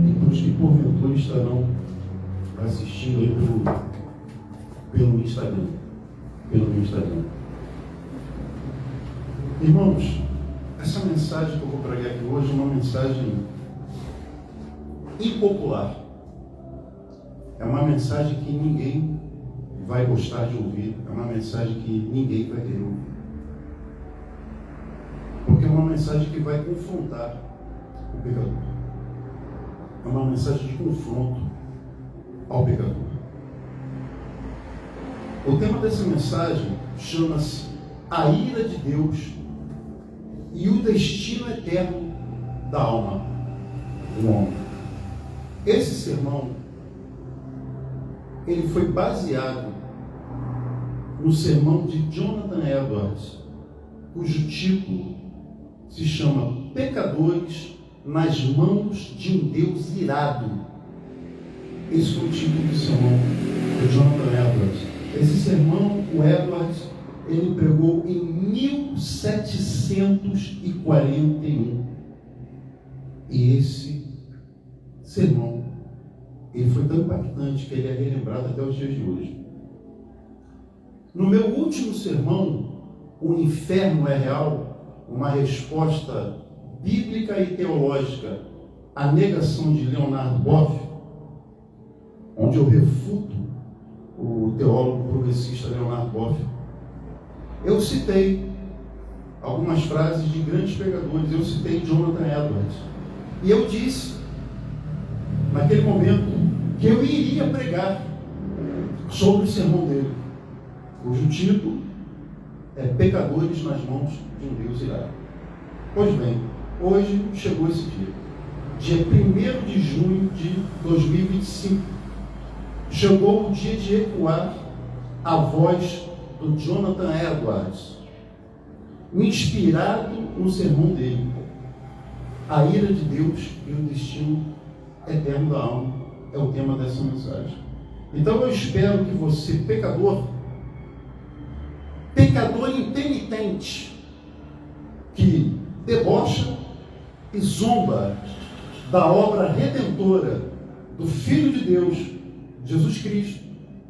e para os que porventura estarão assistindo aí pelo Instagram. Pelo meu Instagram. Irmãos, essa mensagem que eu vou pregar aqui hoje é uma mensagem impopular. É uma mensagem que ninguém vai gostar de ouvir. É uma mensagem que ninguém vai querer ouvir. Porque é uma mensagem que vai confrontar o pecador. É uma mensagem de confronto ao pecador. O tema dessa mensagem chama-se A Ira de Deus e o Destino Eterno da Alma do Homem. Esse sermão, ele foi baseado no sermão de Jonathan Edwards, cujo título se chama Pecadores nas Mãos de um Deus Irado. Esse foi o título do sermão de Jonathan Edwards. Esse sermão, o Edwards, ele pregou em 1741. E esse sermão, ele foi tão impactante que ele é relembrado até os dias de hoje. No meu último sermão, O Inferno é Real, uma resposta bíblica e teológica à negação de Leonard Boff, onde eu refuto o teólogo progressista Leonard Boff, eu citei algumas frases de grandes pregadores. Eu citei Jonathan Edwards. E eu disse, naquele momento, que eu iria pregar sobre o sermão dele, cujo título é Pecadores nas Mãos de um Deus Irado. Pois bem, hoje chegou esse dia. Dia 1º de junho de 2025. Chegou o dia de ecoar a voz do Jonathan Edwards, inspirado no sermão dele. A ira de Deus e o destino eterno da alma é o tema dessa mensagem. Então eu espero que você, pecador impenitente, que debocha e zomba da obra redentora do Filho de Deus, Jesus Cristo,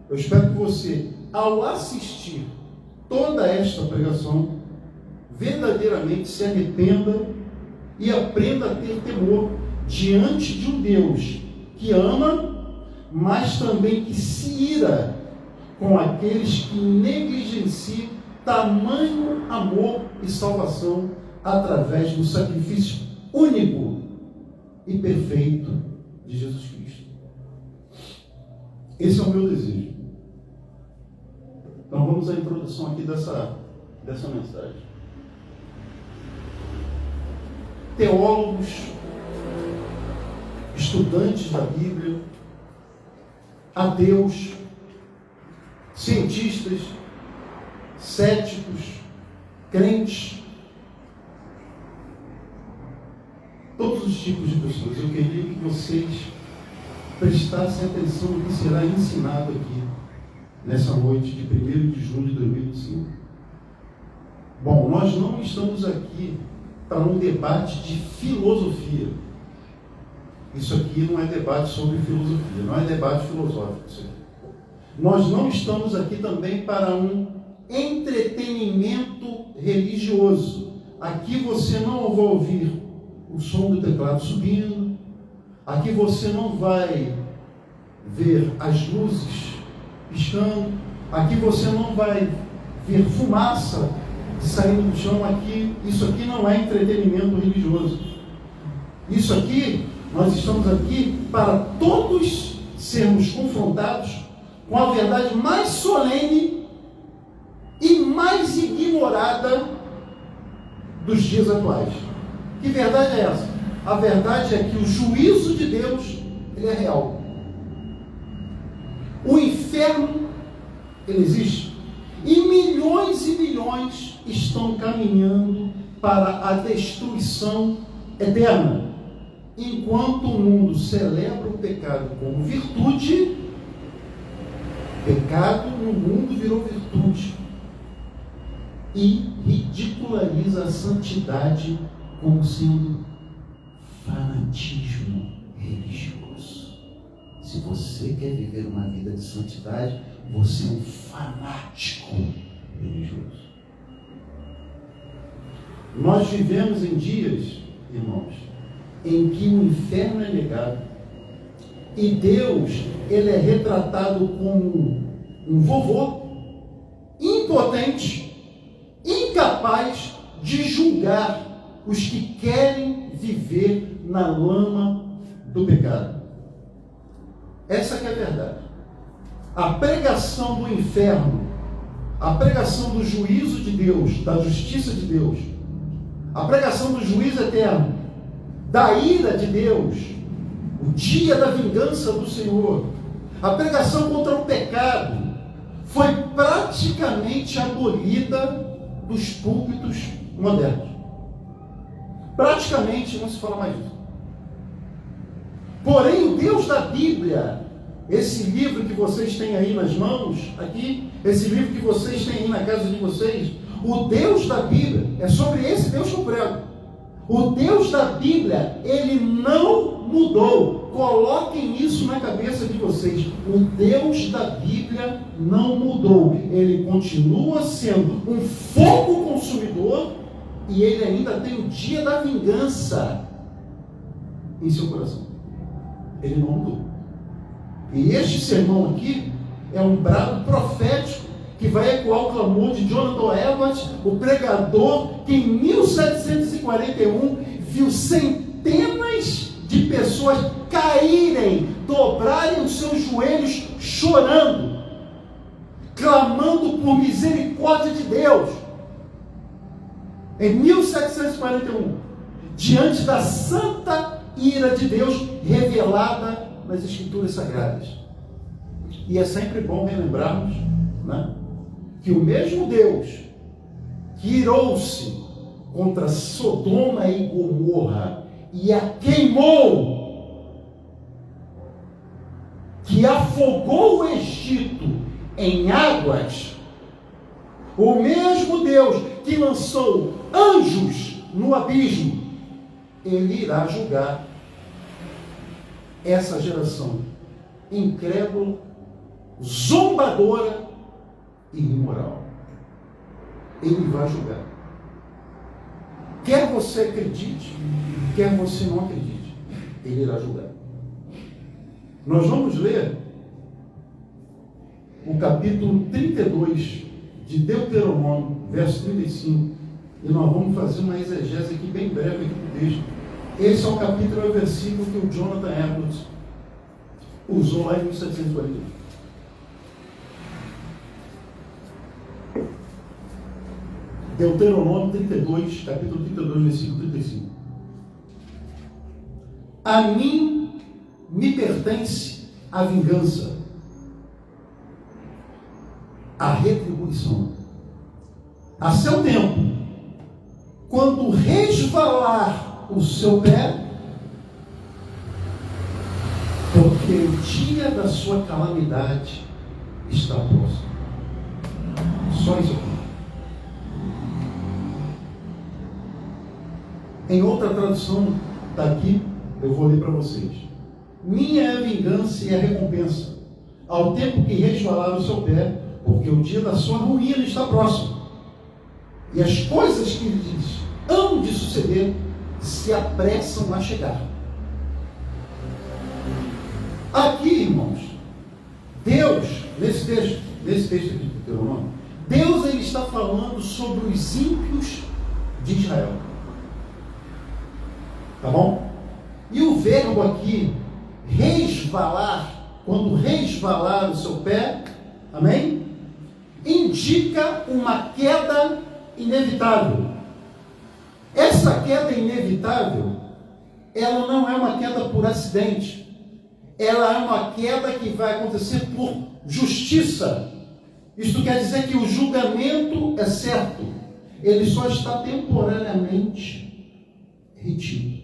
eu espero que você, ao assistir toda esta pregação, verdadeiramente se arrependa e aprenda a ter temor diante de um Deus que ama, mas também que se ira com aqueles que negligenciam tamanho amor e salvação através do sacrifício único e perfeito de Jesus Cristo. Esse é o meu desejo. Então vamos à introdução aqui dessa mensagem. Teólogos, estudantes da Bíblia, ateus, cientistas, céticos, crentes, todos os tipos de pessoas. Eu queria que vocês prestassem atenção no que será ensinado aqui nessa noite de 1º de junho de 2025. Bom, nós não estamos aqui para um debate de filosofia. Isso aqui não é debate sobre filosofia, não é debate filosófico. Isso aqui. Nós não estamos aqui também para um entretenimento religioso. Aqui você não vai ouvir o som do teclado subindo, aqui você não vai ver as luzes piscando, aqui você não vai ver fumaça saindo do chão. Isso aqui não é entretenimento religioso. Isso aqui, nós estamos aqui para todos sermos confrontados com a verdade mais solene e mais ignorada dos dias atuais. Que verdade é essa? A verdade é que o juízo de Deus, ele é real. O inferno, ele existe. E milhões estão caminhando para a destruição eterna. Enquanto o mundo celebra o pecado como virtude, pecado no mundo virou virtude. E ridiculariza a santidade como sendo fanatismo. fanatismo religioso. Se você quer viver uma vida de santidade, você é um fanático religioso. Nós vivemos em dias, irmãos, em que o inferno é negado. E Deus, ele é retratado como um vovô impotente, incapaz de julgar os que querem viver na lama do pecado. Essa que é a verdade. A pregação do inferno, a pregação do juízo de Deus, da justiça de Deus, a pregação do juízo eterno, da ira de Deus, o dia da vingança do Senhor, a pregação contra o pecado, foi praticamente abolida dos púlpitos modernos. Praticamente não se fala mais disso. Porém, o Deus da Bíblia, esse livro que vocês têm aí nas mãos, aqui, esse livro que vocês têm aí na casa de vocês, o Deus da Bíblia, é sobre esse Deus que eu prego. O Deus da Bíblia, ele não mudou. Coloquem isso na cabeça de vocês. O Deus da Bíblia não mudou. Ele continua sendo um fogo consumidor e ele ainda tem o dia da vingança em seu coração. Ele não mudou. E este sermão aqui é um brado profético que vai ecoar o clamor de Jonathan Edwards, o pregador que em 1741 viu centenas de pessoas caírem, dobrarem os seus joelhos chorando, clamando por misericórdia de Deus. Em 1741, diante da santa ira de Deus revelada nas Escrituras Sagradas. E é sempre bom relembrarmos, né, que o mesmo Deus que irou-se contra Sodoma e Gomorra e a queimou, que afogou o Egito em águas, o mesmo Deus que lançou anjos no abismo, ele irá julgar essa geração incrédula, zombadora e imoral. Ele vai julgar. Quer você acredite, quer você não acredite, ele irá julgar. Nós vamos ler o capítulo 32 de Deuteronômio, verso 35, e nós vamos fazer uma exegese aqui bem breve aqui do texto. Esse é o capítulo, é o versículo que o Jonathan Edwards usou lá em 1741. Deuteronômio 32, capítulo 32, versículo 35. A mim me pertence a vingança, a retribuição. A seu tempo, quando resvalar o seu pé, porque o dia da sua calamidade está próximo. Só isso aqui. Em outra tradução, está aqui, eu vou ler para vocês. Minha é a vingança e a recompensa, ao tempo que resvalar o seu pé, porque o dia da sua ruína está próximo. E as coisas que lhes hão de suceder se apressam a chegar. Aqui, irmãos, Deus, nesse texto aqui do Deuteronômio, Deus ele está falando sobre os ímpios de Israel. Tá bom? E o verbo aqui, resvalar, quando resvalar o seu pé, amém? Indica uma queda inevitável. Essa queda inevitável, ela não é uma queda por acidente. Ela é uma queda que vai acontecer por justiça. Isto quer dizer que o julgamento é certo. Ele só está temporariamente retido.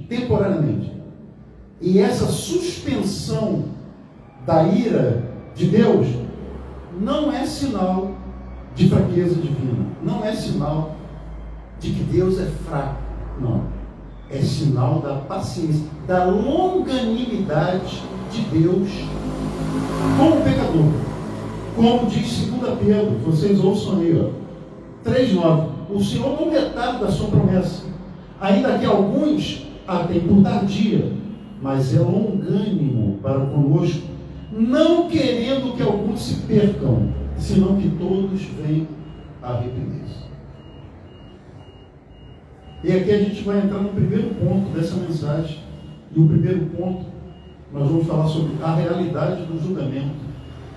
Temporariamente. E essa suspensão da ira de Deus não é sinal de fraqueza divina, não é sinal de que Deus é fraco, não. é sinal da paciência, da longanimidade de Deus com o pecador. Como diz 2 Pedro, vocês ouçam aí, 3,9. O Senhor não retarda da sua promessa, ainda que alguns a têm por tardia, mas é longânimo para conosco, não querendo que alguns se percam, senão que todos venham a arrepender-se. E aqui a gente vai entrar no primeiro ponto dessa mensagem. E o primeiro ponto, nós vamos falar sobre a realidade do julgamento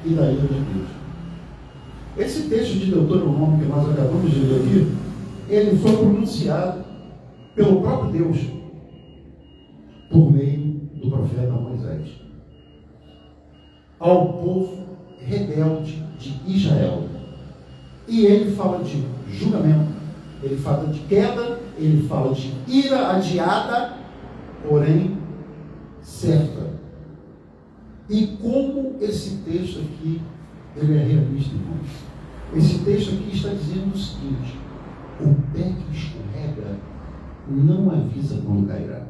e da ira de Deus. Esse texto de Deuteronômio que nós acabamos de ler aqui, ele foi pronunciado pelo próprio Deus, por meio do profeta Moisés, ao povo rebelde de Israel. E ele fala de julgamento, ele fala de queda, ele fala de ira adiada, porém certa. E como esse texto aqui, ele é realista, irmãos. Esse texto aqui está dizendo o seguinte: o pé que escorrega não avisa quando cairá.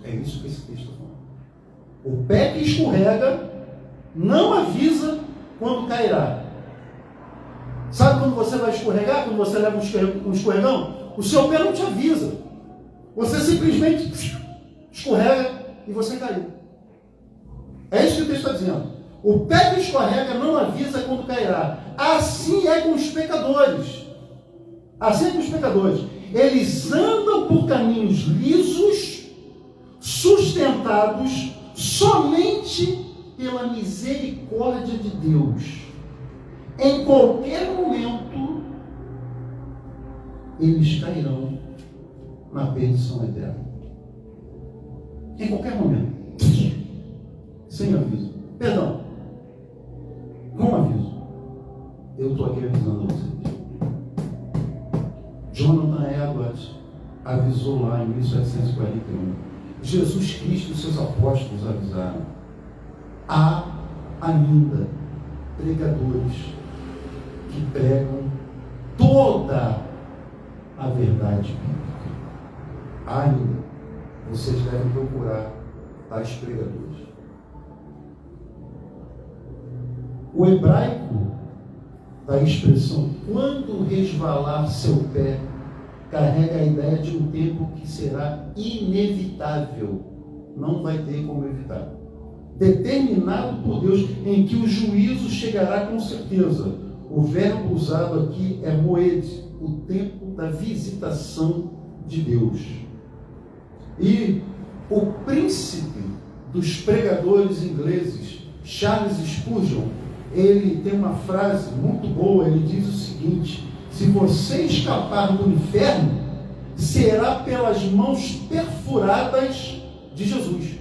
É isso que esse texto está falando. O pé que escorrega não avisa quando cairá. Sabe quando você vai escorregar? Quando você leva um escorregão? O seu pé não te avisa. Você simplesmente escorrega e você caiu. É isso que o texto está dizendo. O pé que escorrega não avisa quando cairá. Assim é com os pecadores. Assim é com os pecadores. Eles andam por caminhos lisos, sustentados somente pela misericórdia de Deus. Em qualquer momento, eles cairão na perdição eterna. Em qualquer momento. Sem aviso. Perdão. Com aviso. Eu estou aqui avisando a vocês. Jonathan Edwards avisou lá em 1741. Jesus Cristo e seus apóstolos avisaram. Há ainda pregadores que pregam toda a verdade bíblica. Ainda. Vocês devem procurar tais pregadores. O hebraico da expressão quando resvalar seu pé carrega a ideia de um tempo que será inevitável, não vai ter como evitar, determinado por Deus, em que o juízo chegará com certeza. O verbo usado aqui é moed, o tempo da visitação de Deus. E o príncipe dos pregadores ingleses, Charles Spurgeon, ele tem uma frase muito boa. Ele diz o seguinte: se você escapar do inferno, será pelas mãos perfuradas de Jesus.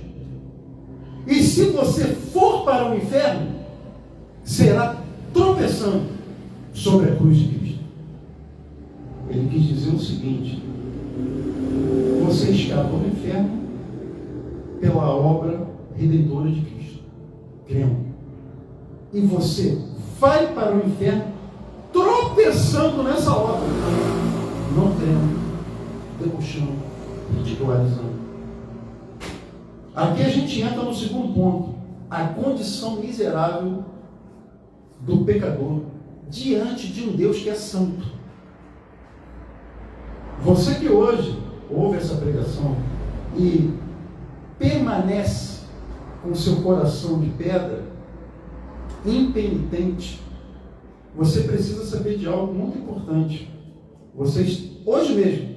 E se você for para o inferno, será tropeçando sobre a cruz de Cristo. Ele quis dizer o seguinte: você escapa do inferno pela obra redentora de Cristo, crendo. E você vai para o inferno tropeçando nessa obra, não crendo, debochando, ridicularizando. Aqui a gente entra no segundo ponto: a condição miserável do pecador diante de um Deus que é santo. Você que hoje ouve essa pregação e permanece com seu coração de pedra, impenitente, você precisa saber de algo muito importante. Hoje mesmo,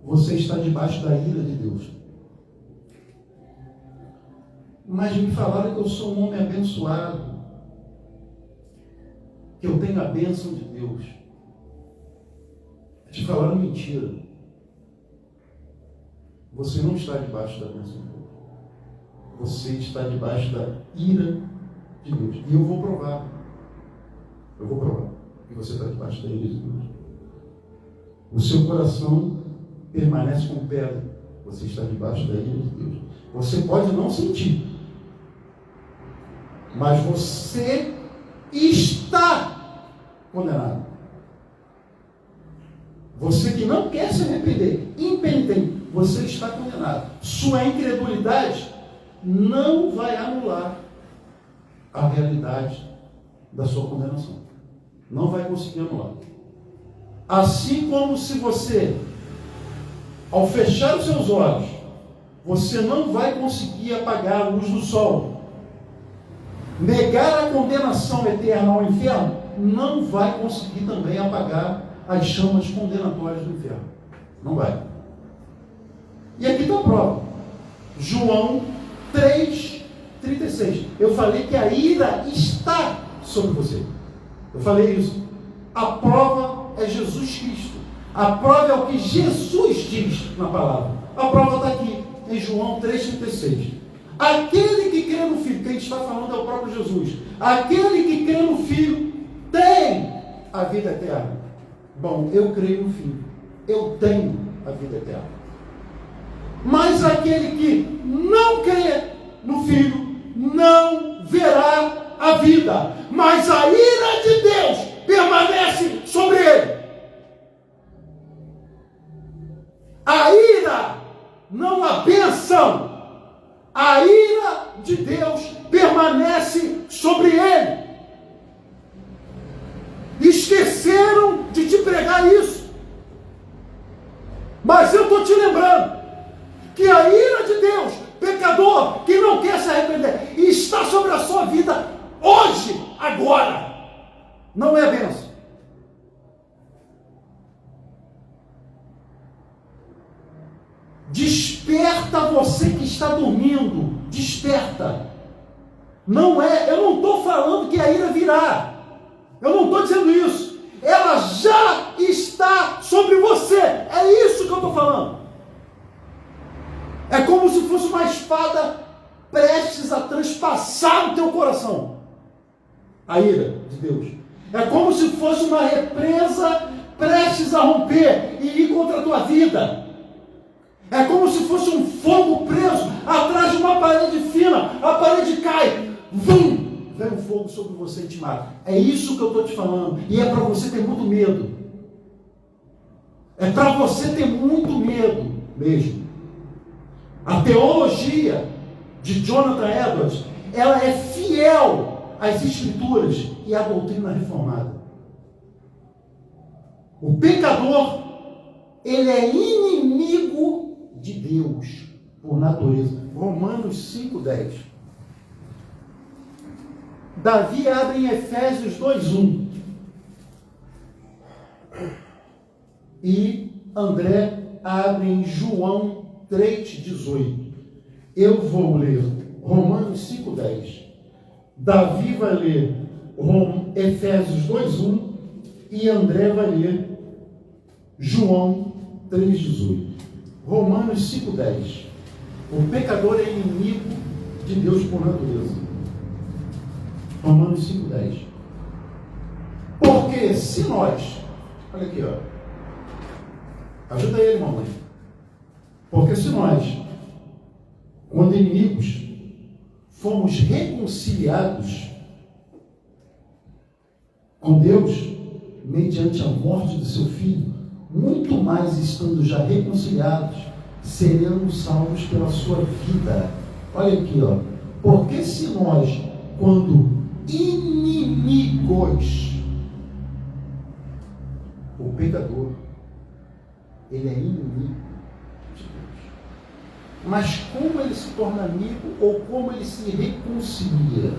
você está debaixo da ira de Deus. Mas me falaram que eu sou um homem abençoado, que eu tenho a bênção de Deus. Te falaram mentira. Você não está debaixo da bênção de Deus. Você está debaixo da ira de Deus. E eu vou provar. Que você está debaixo da ira de Deus. O seu coração permanece como pedra. Você está debaixo da ira de Deus. Você pode não sentir, mas você está condenado. Você que não quer se arrepender, impenitente, você está condenado. Sua incredulidade não vai anular a realidade da sua condenação. Não vai conseguir anular. Assim como se você, ao fechar os seus olhos, você não vai conseguir apagar a luz do sol. Negar a condenação eterna ao inferno não vai conseguir também apagar as chamas condenatórias do inferno. Não vai. E aqui está a prova. João 3,36. Eu falei que a ira está sobre você. Eu falei isso. A prova é Jesus Cristo. A prova é o que Jesus diz na palavra. A prova está aqui, em João 3,36. Aquele que crê no Filho, quem está falando é o próprio Jesus. Aquele que crê no Filho tem a vida eterna. Bom, eu creio no Filho. Eu tenho a vida eterna. Mas aquele que não crê no Filho não verá a vida, mas a ira de Deus permanece sobre ele. A ira, não a bênção, a ira de Deus permanece sobre ele. Esqueceram de te pregar isso, mas eu estou te lembrando que a ira de Deus, pecador que não quer se arrepender, está sobre a sua vida hoje, agora. Não é a bênção. Desperta você que está dormindo. Desperta. Não é, eu não estou falando que a ira virá. Eu não estou dizendo isso. Ela já está sobre você. É isso que eu estou falando. É como se fosse uma espada prestes a transpassar o teu coração. A ira de Deus. É como se fosse uma represa prestes a romper e ir contra a tua vida. É como se fosse um fogo preso atrás de uma parede fina. A parede cai. Vum! Vem um fogo sobre você e te mata. É isso que eu estou te falando. E é para você ter muito medo. É para você ter muito medo mesmo. A teologia de Jonathan Edwards, ela é fiel às Escrituras e à doutrina reformada. O pecador, ele é inimigo de Deus, por natureza. Romanos 5,10. Davi abre em Efésios 2,1. E André abre em João 3,18. Eu vou ler Romanos 5,10. Davi vai ler Efésios 2,1 e André vai ler João 3,18. Romanos 5,10. O pecador é inimigo de Deus por natureza. Romanos 5,10. Porque se nós, olha aqui, ó, ajuda ele, mamãe. Porque se nós, quando inimigos, fomos reconciliados com Deus, mediante a morte do seu Filho, muito mais estando já reconciliados, seremos salvos pela sua vida. Olha aqui, ó. Porque se nós, quando inimigos, o pecador, ele é inimigo de Deus. Mas como ele se torna amigo ou como ele se reconcilia?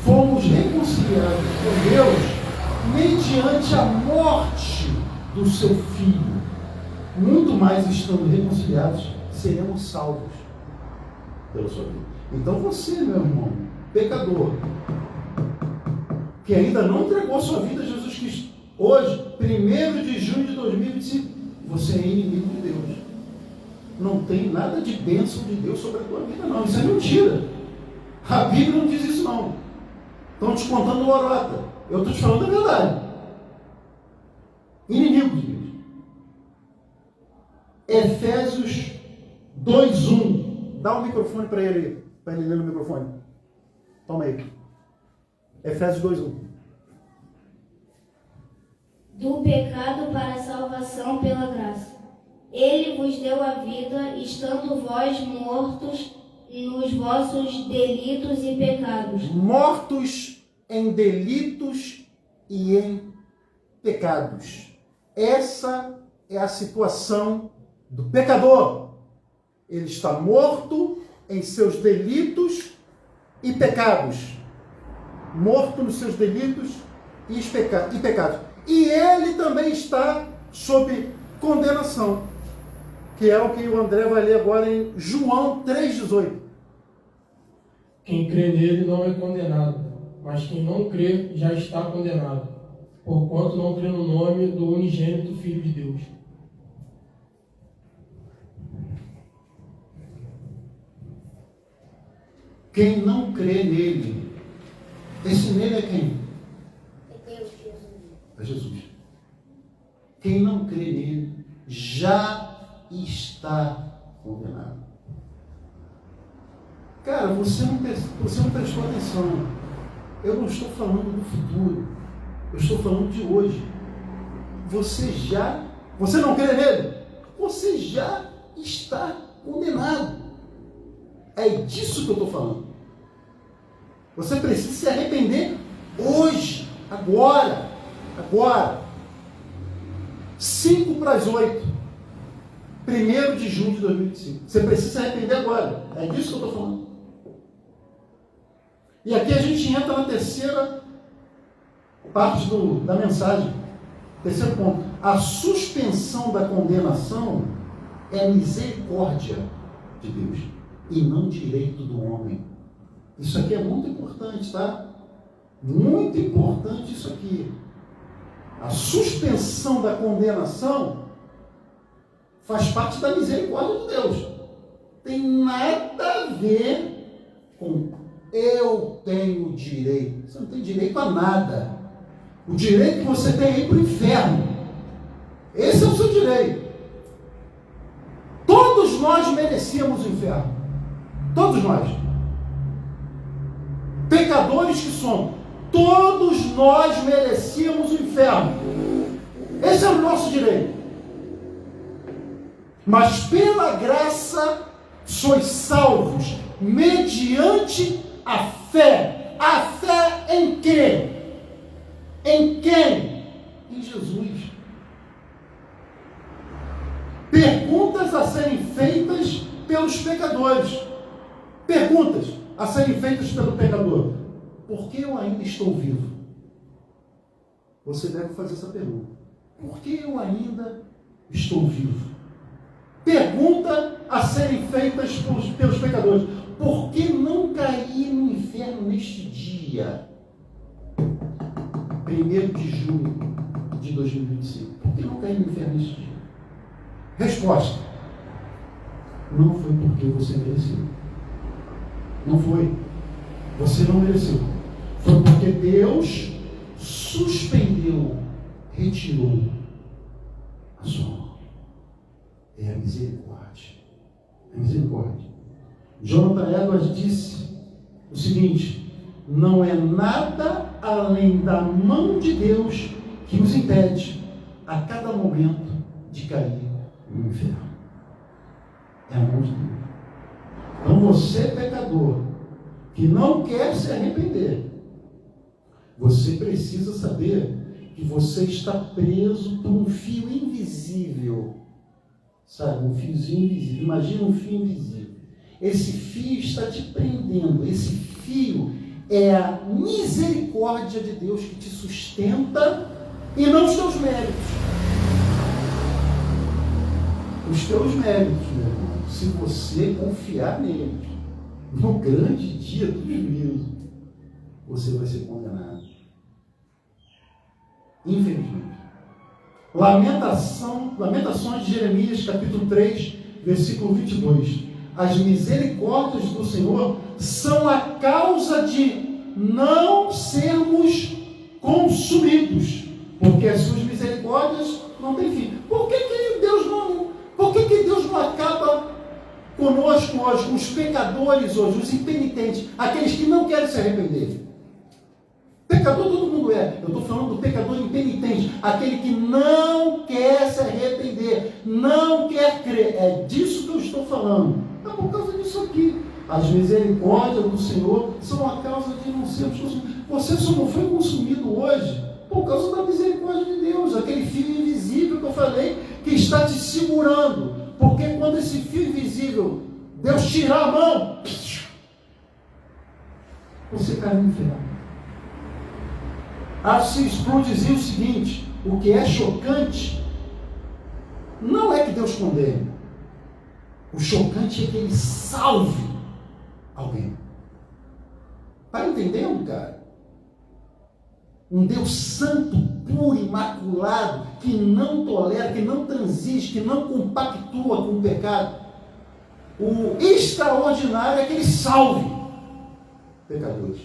Fomos reconciliados com Deus mediante a morte do seu Filho. Muito mais estando reconciliados, seremos salvos pela sua vida. Então você, meu irmão, pecador, que ainda não entregou sua vida a Jesus Cristo, hoje, 1º de junho de 2025, você é inimigo de Deus. Não tem nada de bênção de Deus sobre a tua vida, não. Isso é mentira. A Bíblia não diz isso, não. Estão te contando lorota. Eu estou te falando a verdade. Inimigo de Deus. Efésios 2:1. Dá o microfone para ele ler no microfone. Toma aí. Efésios 2:1. Do pecado para a salvação pela graça. Ele vos deu a vida, estando vós mortos nos vossos delitos e pecados. Mortos em delitos e em pecados. Essa é a situação do pecador. Ele está morto em seus delitos e pecados. Morto nos seus delitos e pecados. E ele também está sob condenação, que é o que o André vai ler agora em João 3,18. Quem crê nele não é condenado, mas quem não crê já está condenado, porquanto não crê no nome do unigênito Filho de Deus. Quem não crê nele, esse nele é quem? É Jesus. Quem não crê nele já está condenado. Cara, você não prestou atenção. Eu não estou falando do futuro. Eu estou falando de hoje. Você não crê nele? Você já está condenado. É disso que eu estou falando. Você precisa se arrepender hoje, agora. 7:55. 1º de junho de 2025. Você precisa se arrepender agora. É disso que eu estou falando. E aqui a gente entra na terceira parte da mensagem. Terceiro ponto. A suspensão da condenação é misericórdia de Deus e não direito do homem. Isso aqui é muito importante, tá? Muito importante isso aqui. A suspensão da condenação faz parte da misericórdia de Deus. Tem nada a ver com eu tenho direito. Você não tem direito a nada. O direito que você tem é ir para o inferno. Esse é o seu direito. Todos nós merecíamos o inferno. Todos nós. Pecadores que somos. Todos nós merecíamos o inferno. Esse é o nosso direito. Mas pela graça sois salvos mediante a fé. A fé em quê? Em quem? Em Jesus. Perguntas a serem feitas pelos pecadores. Perguntas a serem feitas pelo pecador. Por que eu ainda estou vivo? Você deve fazer essa pergunta. Por que eu ainda estou vivo? Pergunta a serem feitas pelos pecadores. Por que não cair no inferno neste dia? 1º de junho de 2025. Por que não cair no inferno neste dia? Resposta. Não foi porque você mereceu. Não foi. Você não mereceu. Foi porque Deus suspendeu, retirou a sua mão. É a misericórdia. É a misericórdia. Jonathan Edwards disse o seguinte: não é nada além da mão de Deus que os impede a cada momento de cair no inferno. É a mão de Deus. Então você, pecador, que não quer se arrepender, você precisa saber que você está preso por um fio invisível. Sabe, um fiozinho invisível. Imagina um fio invisível. Esse fio está te prendendo. Esse fio é a misericórdia de Deus que te sustenta e não os teus méritos. Os teus méritos, meu irmão, se você confiar neles, no grande dia do juízo, você vai ser condenado. Infelizmente. Lamentações de Jeremias, capítulo 3, versículo 22. As misericórdias do Senhor são a causa de não sermos consumidos, porque as suas misericórdias não têm fim. Por que Deus não acaba conosco hoje, os pecadores hoje, os impenitentes, aqueles que não querem se arrepender? Pecador todo mundo é. Eu estou falando do pecador impenitente, aquele que não quer se arrepender, não quer crer. É disso que eu estou falando. É por causa disso aqui. As misericórdias do Senhor são a causa de não sermos consumidos. Você só não foi consumido hoje por causa da misericórdia de Deus, aquele fio invisível que eu falei, que está te segurando. Porque quando esse fio invisível, Deus tirar a mão, você cai no inferno. C. Sproul dizia o seguinte: o que é chocante não é que Deus condene, o chocante é que Ele salve alguém. Está entendendo, cara? Um Deus santo, puro, imaculado, que não tolera, que não transige, que não compactua com o pecado. O extraordinário é que Ele salve pecadores.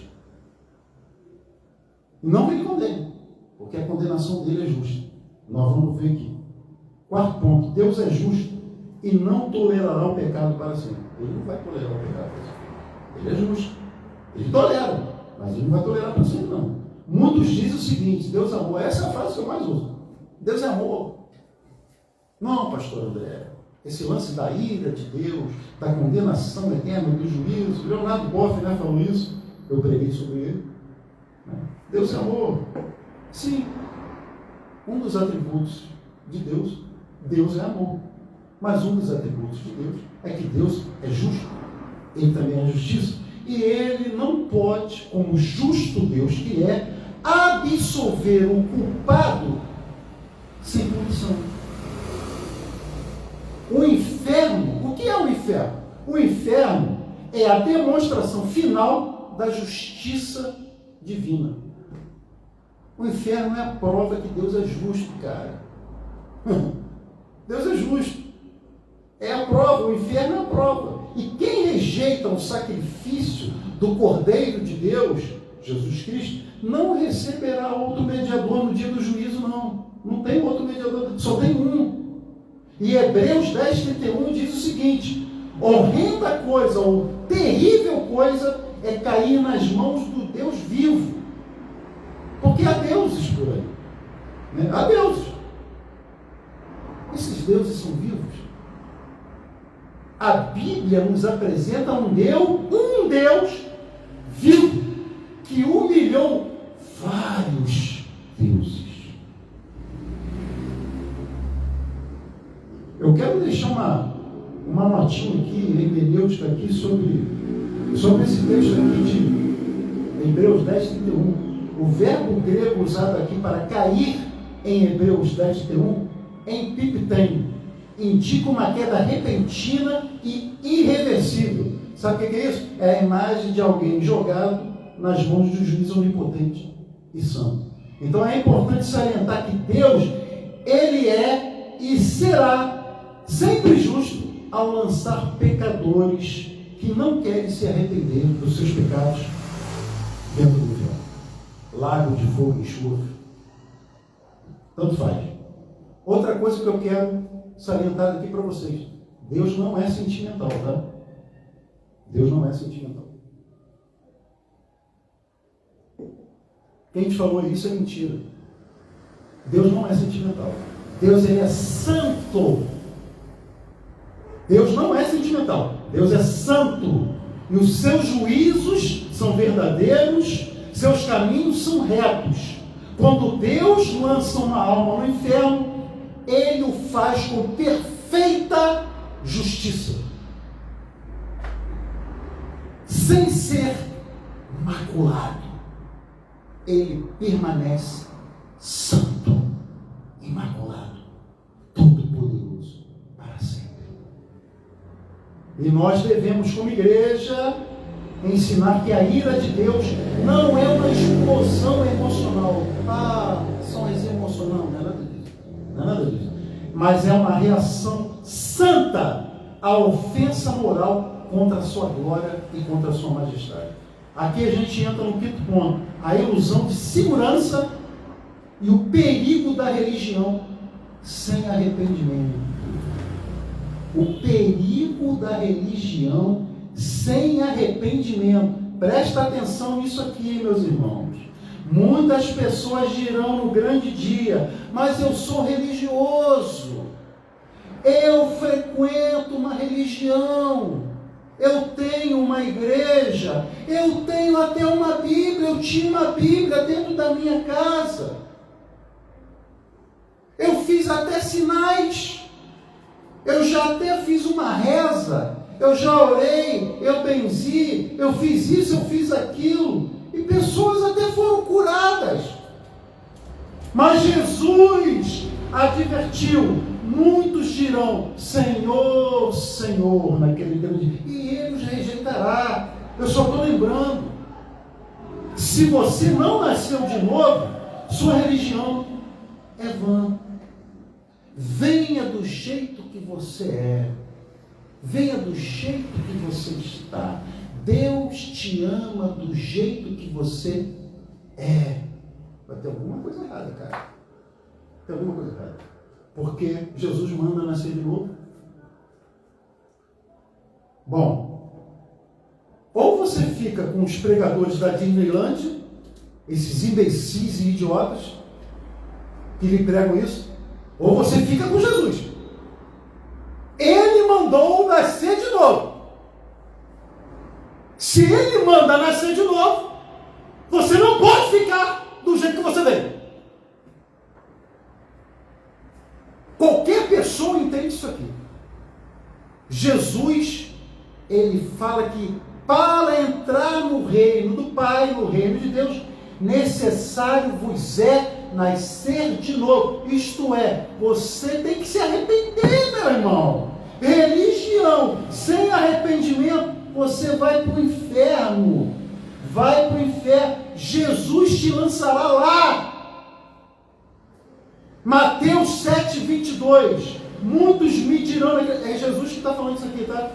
Não que Ele condene, porque a condenação dele é justa. Nós vamos ver aqui. Quarto ponto: Deus é justo e não tolerará o pecado para sempre. Ele não vai tolerar o pecado para sempre. Ele é justo. Ele tolera, mas Ele não vai tolerar para sempre, não. Muitos dizem o seguinte: Deus é amor. Essa é a frase que eu mais uso. Deus é amor. Não, pastor André. Esse lance da ira de Deus, da condenação eterna, do juízo. Leonardo Boff, né, falou isso. Eu preguei sobre ele. Deus é amor. Sim. Um dos atributos de Deus, Deus é amor. Mas um dos atributos de Deus é que Deus é justo. Ele também é justiça. E Ele não pode, como justo Deus que é, absolver o culpado sem punição. O inferno, o que é o inferno? O inferno é a demonstração final da justiça divina. O inferno é a prova que Deus é justo, cara. Deus é justo. É a prova, o inferno é a prova. E quem rejeita o sacrifício do Cordeiro de Deus, Jesus Cristo, não receberá outro mediador no dia do juízo, não. Não tem outro mediador, só tem um. E Hebreus 10:31 diz o seguinte: horrenda coisa, ou terrível coisa, é cair nas mãos do Deus vivo. Porque há deuses por aí. Né? Há deuses. Esses deuses são vivos. A Bíblia nos apresenta um Deus vivo, que humilhou vários deuses. Eu quero deixar uma notinha aqui, hermenêutica aqui, sobre esse texto aqui de Hebreus 10:31. O verbo grego usado aqui para cair em Hebreus 10:31, empipten, indica uma queda repentina e irreversível. Sabe o que é isso? É a imagem de alguém jogado nas mãos do juiz onipotente e santo. Então é importante salientar que Deus, Ele é e será sempre justo ao lançar pecadores que não querem se arrepender dos seus pecados dentro do inferno. Lago de fogo e enxofre. Tanto faz. Outra coisa que eu quero salientar aqui para vocês: Deus não é sentimental, tá? Deus não é sentimental. Quem te falou isso é mentira. Deus não é sentimental. Deus, Ele é santo. Deus não é sentimental. Deus é santo. E os seus juízos são verdadeiros, seus caminhos são retos. Quando Deus lança uma alma no inferno, Ele o faz com perfeita justiça, sem ser maculado. Ele permanece santo, imaculado, todo-poderoso para sempre. E nós devemos, como igreja, ensinar que a ira de Deus não é uma explosão emocional. Só emocional, não é nada disso. Não é nada disso. Mas é uma reação santa à ofensa moral contra a sua glória e contra a sua majestade. Aqui a gente entra no quinto ponto: a ilusão de segurança e o perigo da religião sem arrependimento. O perigo da religião sem arrependimento. Presta atenção nisso aqui, meus irmãos. Muitas pessoas dirão no grande dia: mas eu sou religioso, eu frequento uma religião, eu tenho uma igreja, eu tenho até uma Bíblia, eu tinha uma Bíblia dentro da minha casa, eu fiz até sinais, eu já até fiz uma reza, eu já orei, eu benzi, eu fiz isso, eu fiz aquilo, e pessoas até foram curadas. Mas Jesus advertiu: muitos dirão Senhor, Senhor, naquele grande dia, e Ele os rejeitará. Eu só estou lembrando, se você não nasceu de novo, sua religião é vã. Venha do jeito que você é, venha do jeito que você está. Deus te ama do jeito que você é. Vai ter alguma coisa errada, cara. Tem alguma coisa errada. Porque Jesus manda nascer de novo. Bom, ou você fica com os pregadores da Disneyland, esses imbecis e idiotas que lhe pregam isso, ou você fica com Jesus. Ele mandou nascer de novo. Se Ele manda nascer de novo, você não pode ficar do jeito que você veio. Qualquer pessoa entende isso aqui. Jesus, Ele fala que para entrar no reino do Pai, no reino de Deus, necessário vos é nascer de novo. Isto é, você tem que se arrepender, meu irmão. Religião sem arrependimento, você vai para o inferno. Vai para o inferno. Jesus te lançará lá. Mateus 7, 22. Muitos me dirão, é Jesus que está falando isso aqui, tá?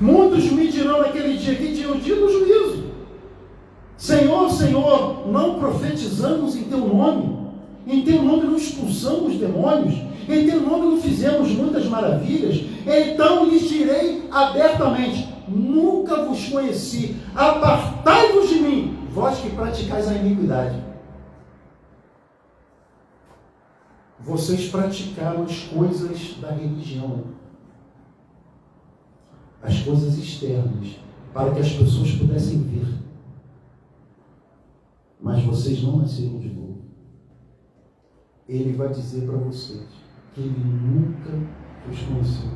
Muitos me dirão naquele dia, que dia? O dia do juízo. Senhor, Senhor, não profetizamos em Teu nome? Em Teu nome não expulsamos demônios? Em Teu nome não fizemos muitas maravilhas? Então lhes direi abertamente: nunca vos conheci, apartai-vos de mim, vós que praticais a iniquidade. Vocês praticaram as coisas da religião, as coisas externas, para que as pessoas pudessem ver. Mas vocês não nasceram de novo. Ele vai dizer para vocês que Ele nunca os conheceu.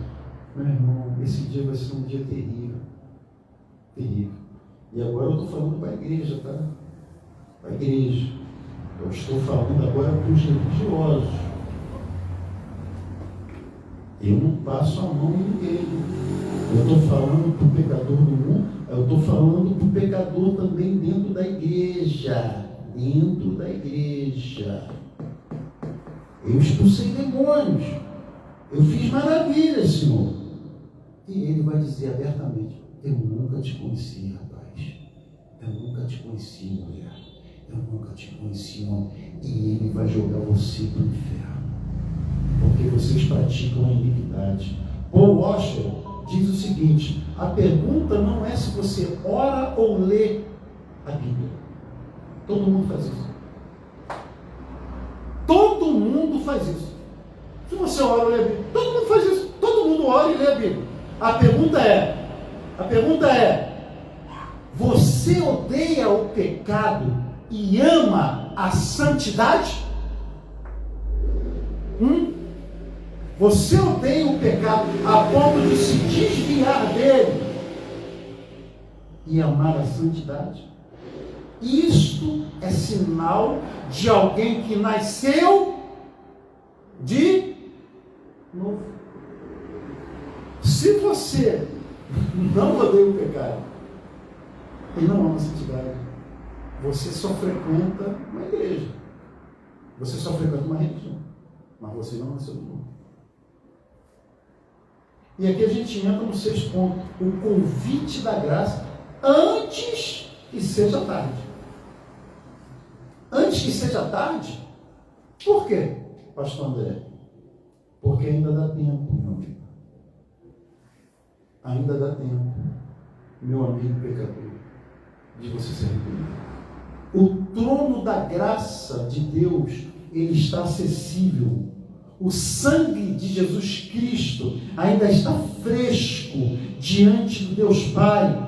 Meu irmão, esse dia vai ser um dia terrível. Terrível. E agora eu estou falando para a igreja, tá? Para a igreja. Eu estou falando agora para os religiosos. Eu não passo a mão em ninguém. Eu estou falando para o pecador do mundo, eu estou falando para o pecador também dentro da igreja. Dentro da igreja. Eu expulsei demônios. Eu fiz maravilhas, Senhor. E Ele vai dizer abertamente: eu nunca te conheci, rapaz. Eu nunca te conheci, mulher. Eu nunca te conheci, homem. E Ele vai jogar você para o inferno. Porque vocês praticam a iniquidade. Paul Washer diz o seguinte: a pergunta não é se você ora ou lê a Bíblia. Todo mundo faz isso. Todo mundo faz isso. Se você ora ou lê a Bíblia, todo mundo faz isso. Todo mundo ora e lê a Bíblia. A pergunta é: você odeia o pecado e ama a santidade? Você odeia o pecado a ponto de se desviar dele e amar a santidade? Isto é sinal de alguém que nasceu de novo. Se você não odeia o pecado e não ama a santidade, você só frequenta uma igreja, você só frequenta uma religião, mas você não nasceu de novo. E aqui a gente entra no 6 ponto, o convite da graça antes que seja tarde. Antes que seja tarde? Por quê, pastor André? Porque ainda dá tempo, meu amigo. Ainda dá tempo, meu amigo pecador, de você se arrepender. O trono da graça de Deus, ele está acessível. O sangue de Jesus Cristo ainda está fresco diante do Deus Pai.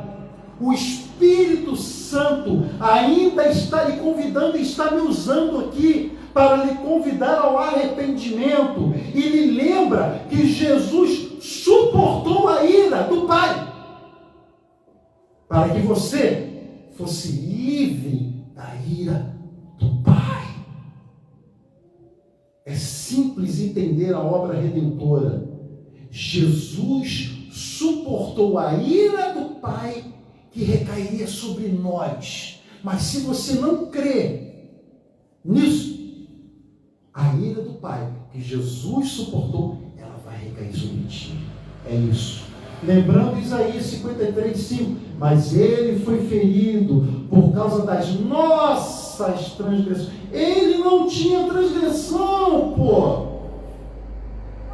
O Espírito Santo ainda está lhe convidando e está me usando aqui para lhe convidar ao arrependimento. E lhe lembra que Jesus suportou a ira do Pai, para que você fosse livre da ira do Pai. É simples entender a obra redentora. Jesus suportou a ira do Pai que recairia sobre nós. Mas se você não crê nisso, a ira do Pai que Jesus suportou, ela vai recair sobre ti. É isso. Lembrando Isaías 53:5, mas ele foi ferido por causa das nossas transgressões. Ele não tinha transgressão, pô.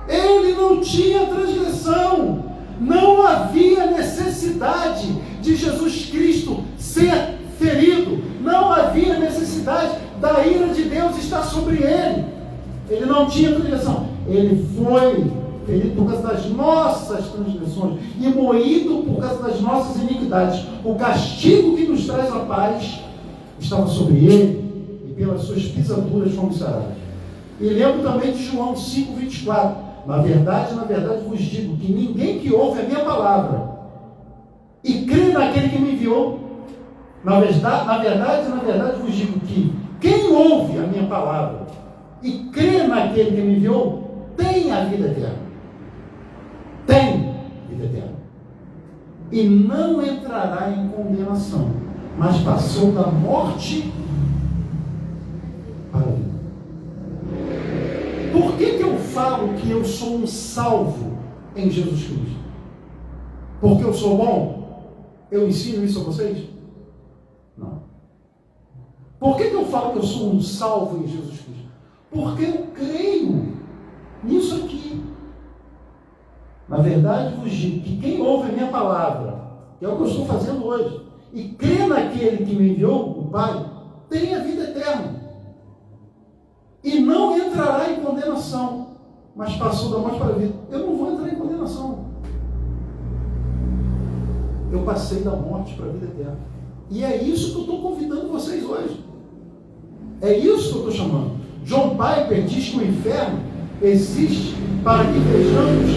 Ele não tinha transgressão. Não havia necessidade de Jesus Cristo ser ferido. Não havia necessidade da ira de Deus estar sobre ele. Ele não tinha transgressão. Ele foi ferido por causa das nossas transgressões e moído por causa das nossas iniquidades. O castigo que nos traz a paz estava sobre ele, e pelas suas pisaduras fomos sarados. E lembro também de João 5:24. Na verdade vos digo que ninguém que ouve a minha palavra e crê naquele que me enviou, na verdade vos digo que quem ouve a minha palavra e crê naquele que me enviou tem a vida eterna. Tem vida eterna. E não entrará em condenação, mas passou da morte para a vida. Por que eu falo que eu sou um salvo em Jesus Cristo? Porque eu sou bom? Eu ensino isso a vocês? Não. Por que eu falo que eu sou um salvo em Jesus Cristo? Porque eu creio nisso aqui. Na verdade, vos digo que quem ouve a minha palavra, que é o que eu estou fazendo hoje, e crê naquele que me enviou, o Pai, tem a vida eterna. E não entrará em condenação, mas passou da morte para a vida. Eu não vou entrar em condenação. Eu passei da morte para a vida eterna. E é isso que eu estou convidando vocês hoje. É isso que eu estou chamando. John Piper diz que o inferno existe para que vejamos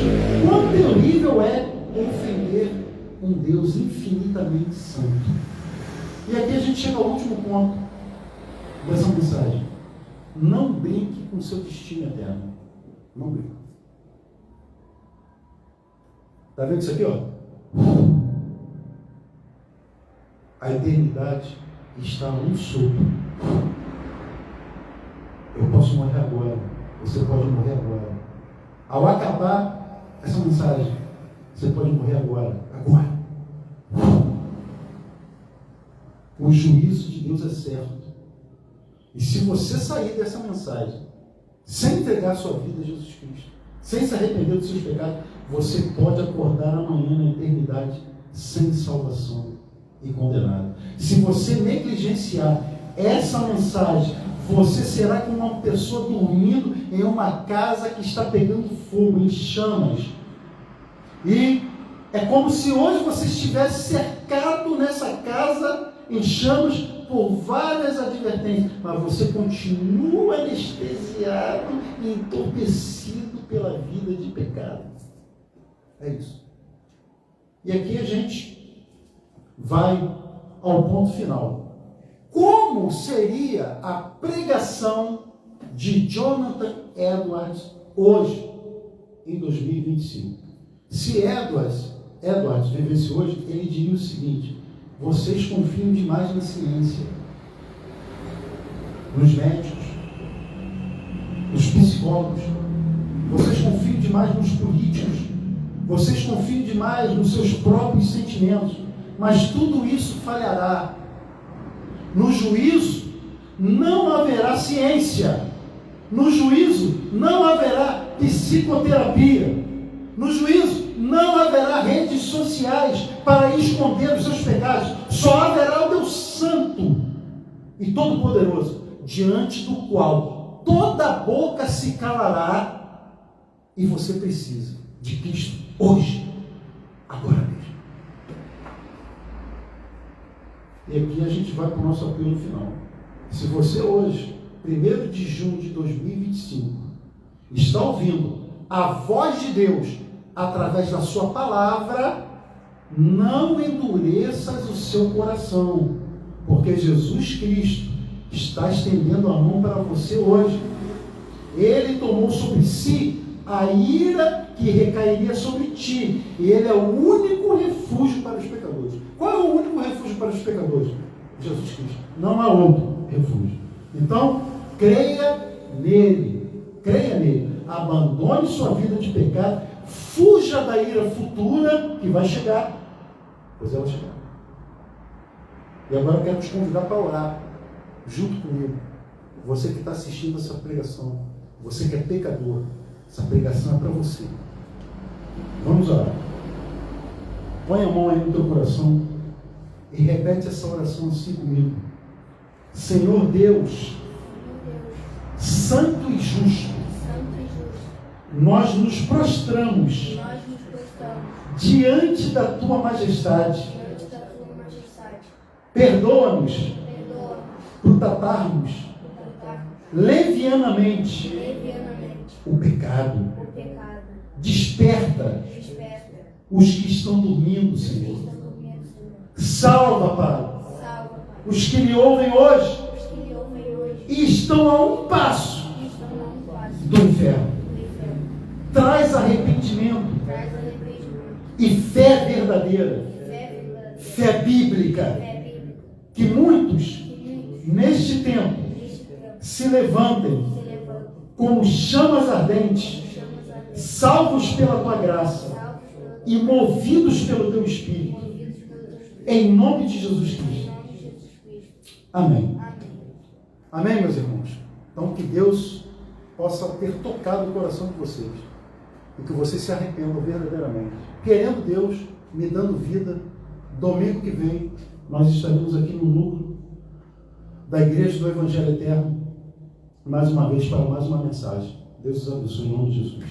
quão terrível é ofender um Deus infinitamente santo. E aqui a gente chega ao último ponto dessa mensagem. Não brinque com o seu destino eterno. Não brinque. Está vendo isso aqui, ó? A eternidade está a um sopro. Eu posso morrer agora. Você pode morrer agora. Ao acabar essa mensagem, você pode morrer agora. Agora. O juízo de Deus é certo. E se você sair dessa mensagem sem entregar sua vida a Jesus Cristo, sem se arrepender dos seus pecados, você pode acordar amanhã na eternidade sem salvação e condenado. Se você negligenciar essa mensagem, você será como uma pessoa dormindo em uma casa que está pegando fogo, em chamas. E é como se hoje você estivesse cercado nessa casa em chamas por várias advertências, mas você continua anestesiado e entorpecido pela vida de pecado. É isso. E aqui a gente vai ao ponto final. Como seria a pregação de Jonathan Edwards hoje, em 2025? Se Edwards vivesse hoje, ele diria o seguinte: vocês confiam demais na ciência, nos médicos, nos psicólogos, vocês confiam demais nos políticos, vocês confiam demais nos seus próprios sentimentos, mas tudo isso falhará. No juízo não haverá ciência, no juízo não haverá psicoterapia, no juízo não haverá redes sociais para esconder os seus pecados, só haverá o Deus Santo e todo-poderoso, diante do qual toda boca se calará, e você precisa de Cristo hoje, agora mesmo. E aqui a gente vai para o nosso apelo final. Se você hoje, 1º de junho de 2025, está ouvindo a voz de Deus através da sua palavra, não endureças o seu coração, porque Jesus Cristo está estendendo a mão para você hoje. Ele tomou sobre si a ira que recairia sobre ti. E Ele é o único refúgio para os pecadores. Qual é o único refúgio para os pecadores? Jesus Cristo. Não há outro refúgio. Então, creia nele. Creia nele. Abandone sua vida de pecado. Fuja da ira futura que vai chegar. Pois ela chegará. E agora eu quero te convidar para orar junto comigo. Você que está assistindo essa pregação. Você que é pecador. Essa pregação é para você. Vamos orar. Põe a mão aí no teu coração e repete essa oração assim comigo. Senhor Deus, santo e justo, nós nos prostramos diante da tua majestade. Perdoa-nos por tratarmos levianamente o pecado. Desperta os que estão dormindo, Senhor. Salva, Pai, os que me ouvem hoje e estão a um passo do inferno. Traz arrependimento e fé verdadeira, fé bíblica, que muitos neste tempo se levantem como chamas ardentes, salvos pela tua graça e movidos pelo teu Espírito, em nome de Jesus Cristo. Amém. Amém, meus irmãos? Então, que Deus possa ter tocado o coração de vocês e que vocês se arrependam verdadeiramente. Querendo Deus, me dando vida, domingo que vem, nós estaremos aqui no núcleo da Igreja do Evangelho Eterno, mais uma vez, para mais uma mensagem. Deus os abençoe em nome de Jesus.